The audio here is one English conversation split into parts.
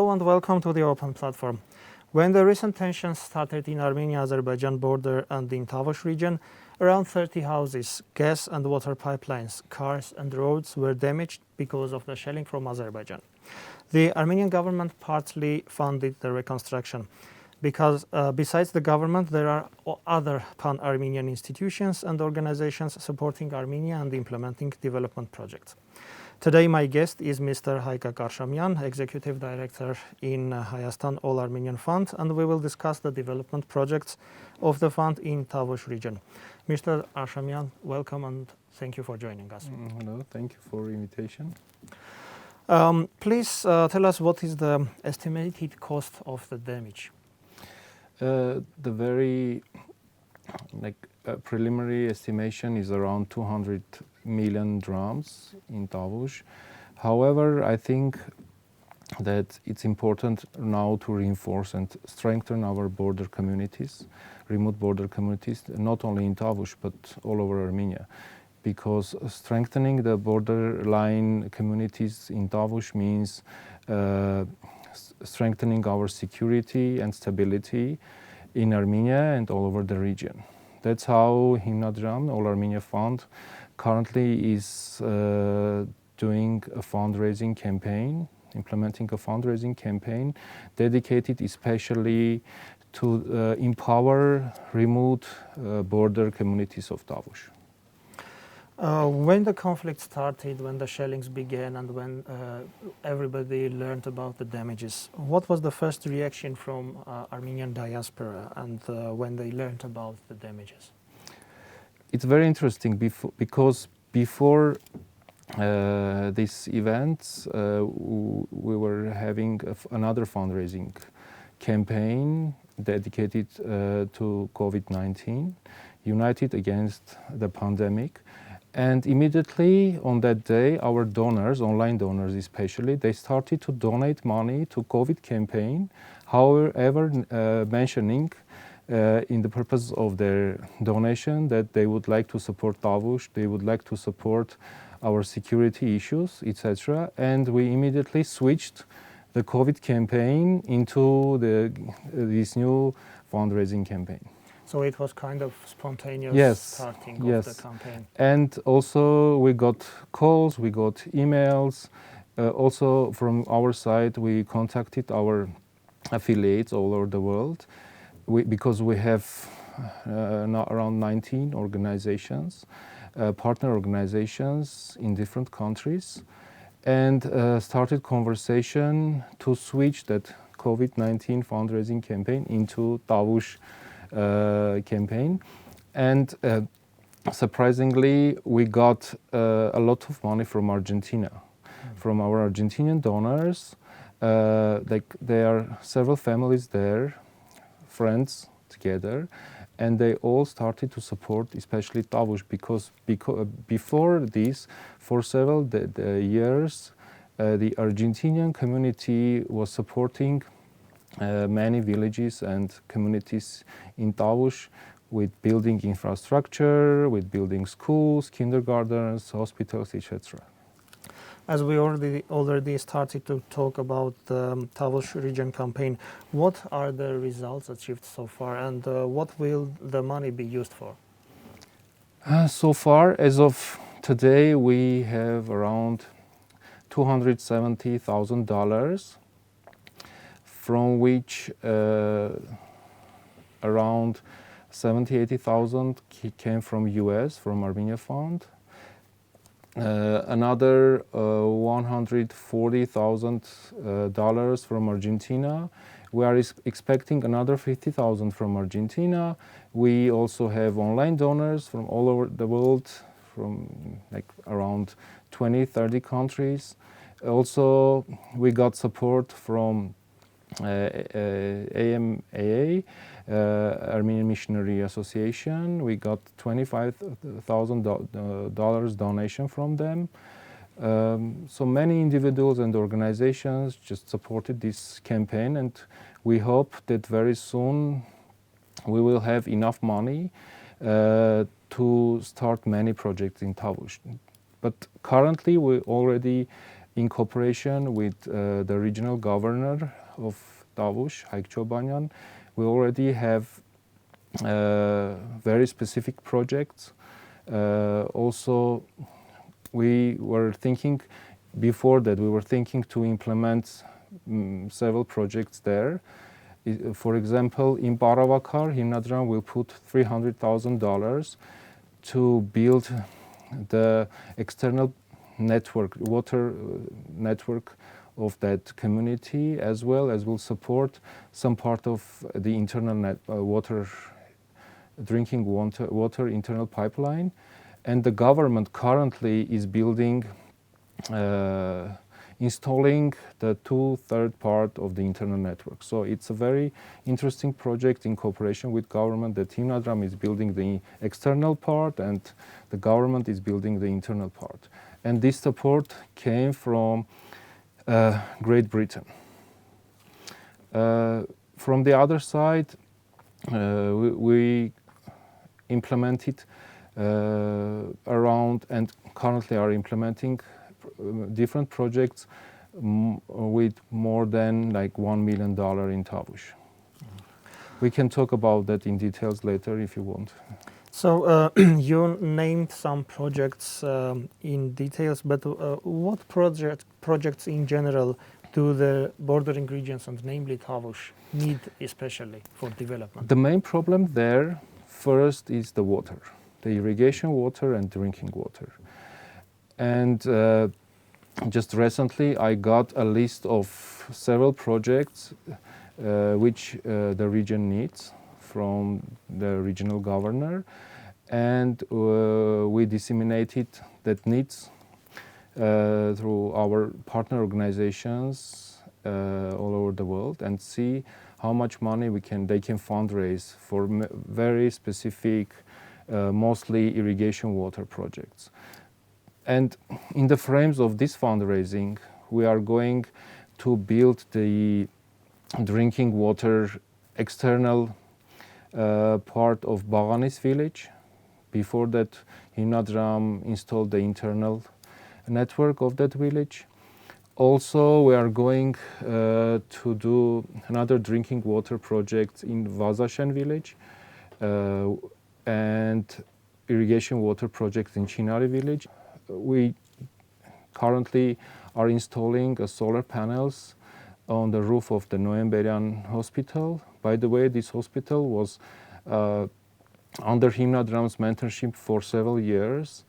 Hello and welcome to the Open Platform. When the recent tensions started in Armenia-Azerbaijan border and in Tavush region, around 30 houses, gas and water pipelines, cars and roads were damaged because of the shelling from Azerbaijan. The Armenian government partly funded the reconstruction because besides the government there are other pan-Armenian institutions and organizations supporting Armenia and implementing development projects. Today my guest is Mr. Haykak Arshamyan, Executive Director in Hayastan All-Armenian Fund, and we will discuss the development projects of the fund in Tavush region. Mr. Arshamyan, welcome and thank you for joining us. Hello, thank you for the invitation. Please tell us what is the estimated cost of the damage? The very preliminary estimation is around 200 million drams in Tavush. However, I think that it's important now to reinforce and strengthen our border communities, remote border communities, not only in Tavush but all over Armenia. Because strengthening the borderline communities in Tavush means strengthening our security and stability in Armenia and all over the region. That's how Muradyan, All-Armenia Fund, currently is doing a fundraising campaign, implementing a fundraising campaign dedicated especially to empower remote border communities of Tavush. When the conflict started, when the shellings began and when everybody learned about the damages, what was the first reaction from Armenian diaspora and when they learned about the damages? It's very interesting because before these events we were having another fundraising campaign dedicated to COVID-19, United Against the Pandemic. And immediately on that day, our donors, online donors especially, they started to donate money to COVID campaign, however mentioning in the purpose of their donation that they would like to support Tavush, they would like to support our security issues, etc. And we immediately switched the COVID campaign into this new fundraising campaign. So it was kind of spontaneous starting of the campaign. And also we got calls, we got emails. Also from our side, we contacted our affiliates all over the world because we have around 19 organizations, partner organizations in different countries, and started conversation to switch that COVID-19 fundraising campaign into Tavush campaign. And surprisingly, we got a lot of money from Argentina, from our Argentinian donors. There are several families there, friends together, and they all started to support especially Tavush because before this, for several years, the Argentinian community was supporting many villages and communities in Tavush with building infrastructure, with building schools, kindergartens, hospitals, etc. As we already started to talk about the Tavush region campaign, what are the results achieved so far and what will the money be used for? So far, as of today, we have around $270,000, from which around 70,000-80,000 came from US, from Armenia Fund. Another $140,000 from Argentina. We are expecting another 50,000 from Argentina. We also have online donors from all over the world, from around 20-30 countries. Also, we got support from AMAA, Armenian Missionary Association. We got $25,000 donation from them. So many individuals and organizations just supported this campaign, and we hope that very soon we will have enough money to start many projects in Tavush. But currently we already in cooperation with the regional governor of Tavush, Haykak, we already have very specific projects. Also, we were thinking before that, we were thinking to implement several projects there. For example, in Baravakar, Himnadram will put $300,000 to build the external network, water network of that community, as well as will support some part of the internal drinking water internal pipeline. And the government currently is building, installing the 2/3 part of the internal network. So it's a very interesting project in cooperation with government that Himnadram is building the external part and the government is building the internal part. And this support came from Great Britain. From the other side, we implemented around and currently are implementing different projects with more than like $1 million in Tavush. We can talk about that in details later if you want. So you named some projects in details, but what projects in general do the bordering regions, and namely Tavush, need especially for development? The main problem there first is the water, the irrigation water and drinking water. And just recently I got a list of several projects which the region needs from the regional governor, and we disseminated that needs through our partner organizations all over the world, and see how much money they can fundraise for very specific, mostly irrigation water projects. And in the frames of this fundraising, we are going to build the drinking water external part of Baganis village. Before that, Himnadram installed the internal network of that village. Also, we are going to do another drinking water project in Vazashen village and irrigation water project in Chinari village. We currently are installing solar panels on the roof of the Noemberian hospital. By the way, this hospital was under Himnadram's mentorship for several years,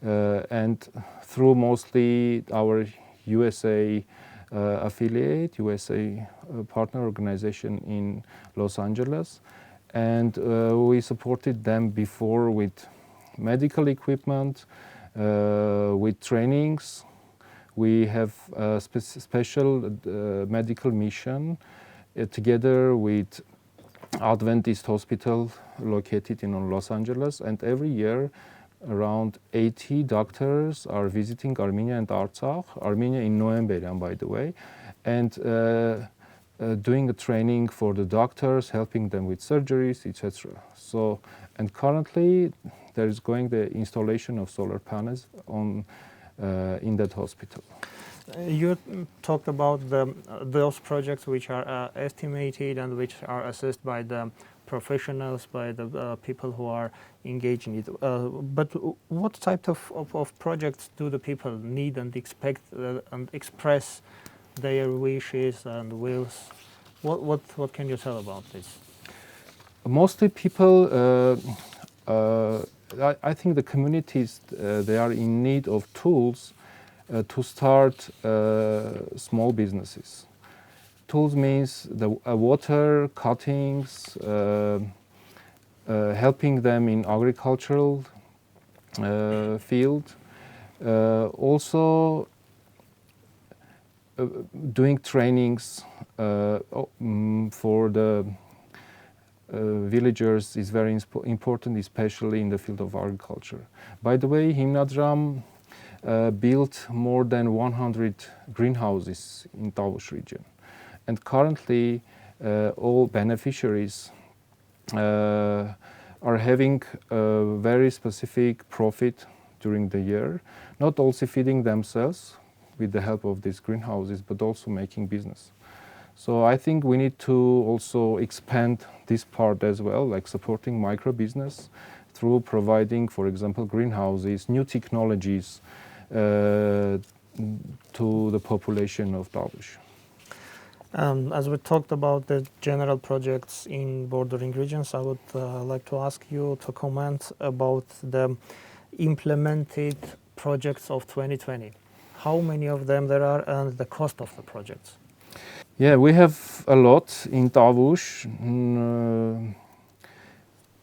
and through mostly our USA affiliate, USA partner organization in Los Angeles. And we supported them before with medical equipment, with trainings. We have a special medical mission together with Adventist Hospital located in Los Angeles, and every year around 80 doctors are visiting Armenia and Artsakh, Armenia in Noemberian, by the way, and doing a training for the doctors, helping them with surgeries, etc. So, and currently there is going the installation of solar panels on in that hospital. You talked about those projects which are estimated and which are assessed by the professionals, by the people who are engaged in it. But what type of projects do the people need and expect and express their wishes and wills? What can you tell about this? Mostly people, I think the communities, they are in need of tools to start small businesses. Tools means the water, cuttings, helping them in agricultural field. Also doing trainings for the villagers is very important, especially in the field of agriculture. By the way, Himnadram built more than 100 greenhouses in Tavush region. And currently, all beneficiaries are having a very specific profit during the year, not also feeding themselves, with the help of these greenhouses, but also making business. So I think we need to also expand this part as well, like supporting micro business through providing, for example, greenhouses, new technologies to the population of Tavush. As we talked about the general projects in bordering regions, I would like to ask you to comment about the implemented projects of 2020. How many of them there are and the cost of the projects? Yeah, we have a lot in Tavush.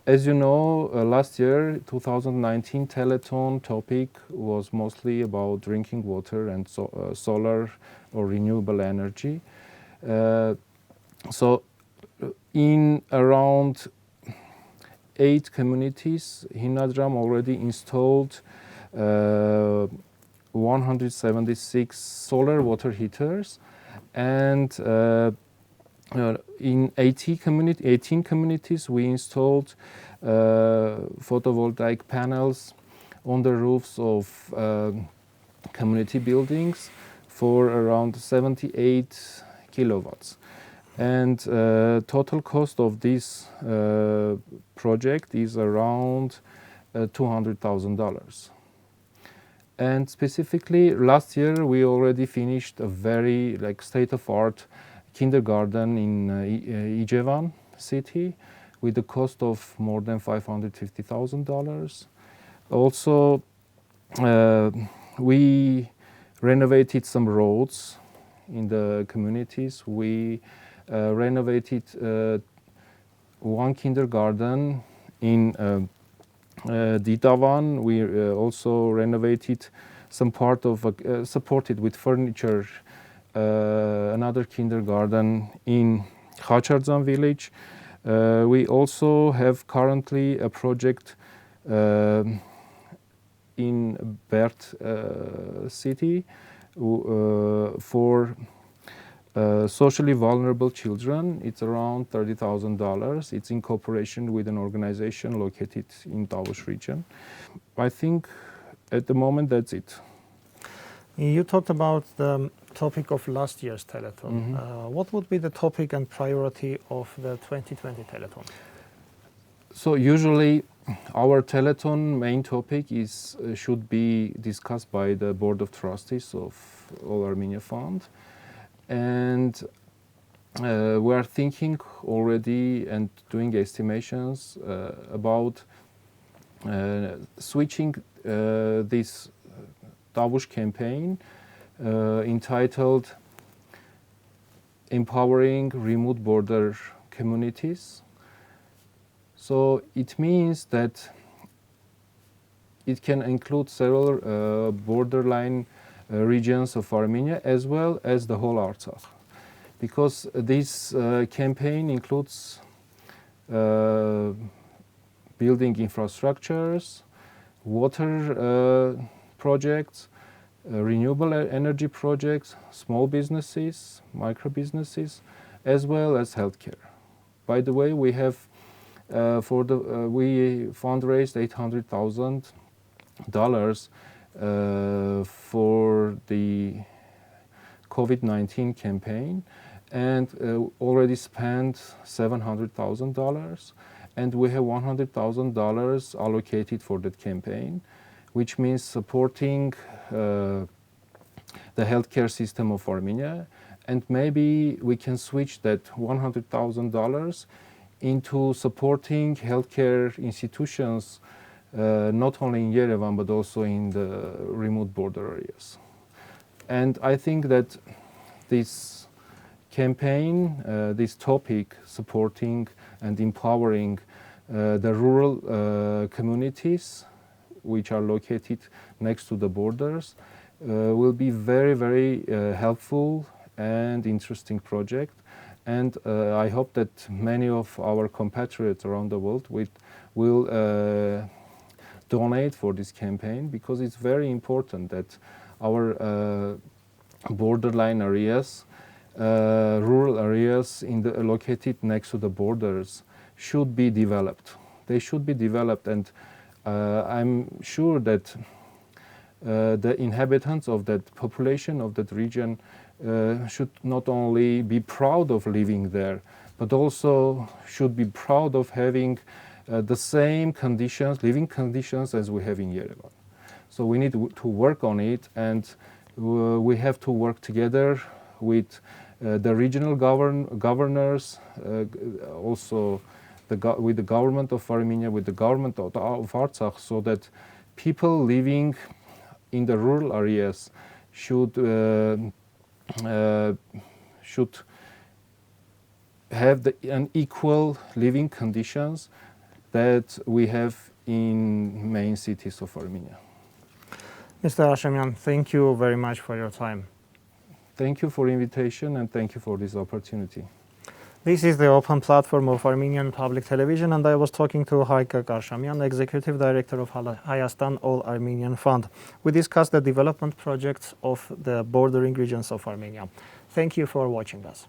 As you know, last year, 2019 Telethon topic was mostly about drinking water and solar or renewable energy. So in around 8 communities, Hinadram already installed 176 solar water heaters, and in 18 communities we installed photovoltaic panels on the roofs of community buildings for around 78 kilowatts. And total cost of this project is around $200,000. And specifically, last year we already finished a very state-of-art kindergarten in Ijevan city with a cost of more than $550,000. Also, we renovated some roads in the communities. We renovated one kindergarten in Ditavan. We also renovated some part of, supported with furniture, another kindergarten in Khacharzan village. We also have currently a project in Bert city for socially vulnerable children. It's around $30,000. It's in cooperation with an organization located in Tavush region. I think at the moment that's it. You talked about the topic of last year's Telethon. What would be the topic and priority of the 2020 Telethon? So usually our Telethon main topic is should be discussed by the Board of Trustees of All-Armenia Fund. And we are thinking already and doing estimations about switching this Tavush campaign entitled Empowering Remote Border Communities. So it means that it can include several borderline regions of Armenia as well as the whole Artsakh, because this campaign includes building infrastructures, water projects, renewable energy projects, small businesses, micro businesses, as well as healthcare. By the way, we have we fundraised $800,000 for the COVID-19 campaign, and already spent $700,000, and we have $100,000 allocated for that campaign, which means supporting the healthcare system of Armenia, and maybe we can switch that $100,000 into supporting healthcare institutions not only in Yerevan but also in the remote border areas. And I think that this campaign, this topic, supporting and empowering the rural communities which are located next to the borders, will be very, very helpful and interesting project. And I hope that many of our compatriots around the world will donate for this campaign, because it's very important that our borderline areas, rural areas located next to the borders should be developed. They should be developed, and I'm sure that the inhabitants of that population of that region should not only be proud of living there, but also should be proud of having the same conditions, living conditions as we have in Yerevan. So we need to work on it, and we have to work together with the regional governors, also with the government of Armenia, with the government of Artsakh, so that people living in the rural areas should have an equal living conditions that we have in main cities of Armenia. Mr. Arshamyan, thank you very much for your time. Thank you for the invitation, and thank you for this opportunity. This is the open platform of Armenian Public Television, and I was talking to Haykak Arshamyan, Executive Director of Hayastan All-Armenian Fund. We discussed the development projects of the bordering regions of Armenia. Thank you for watching us.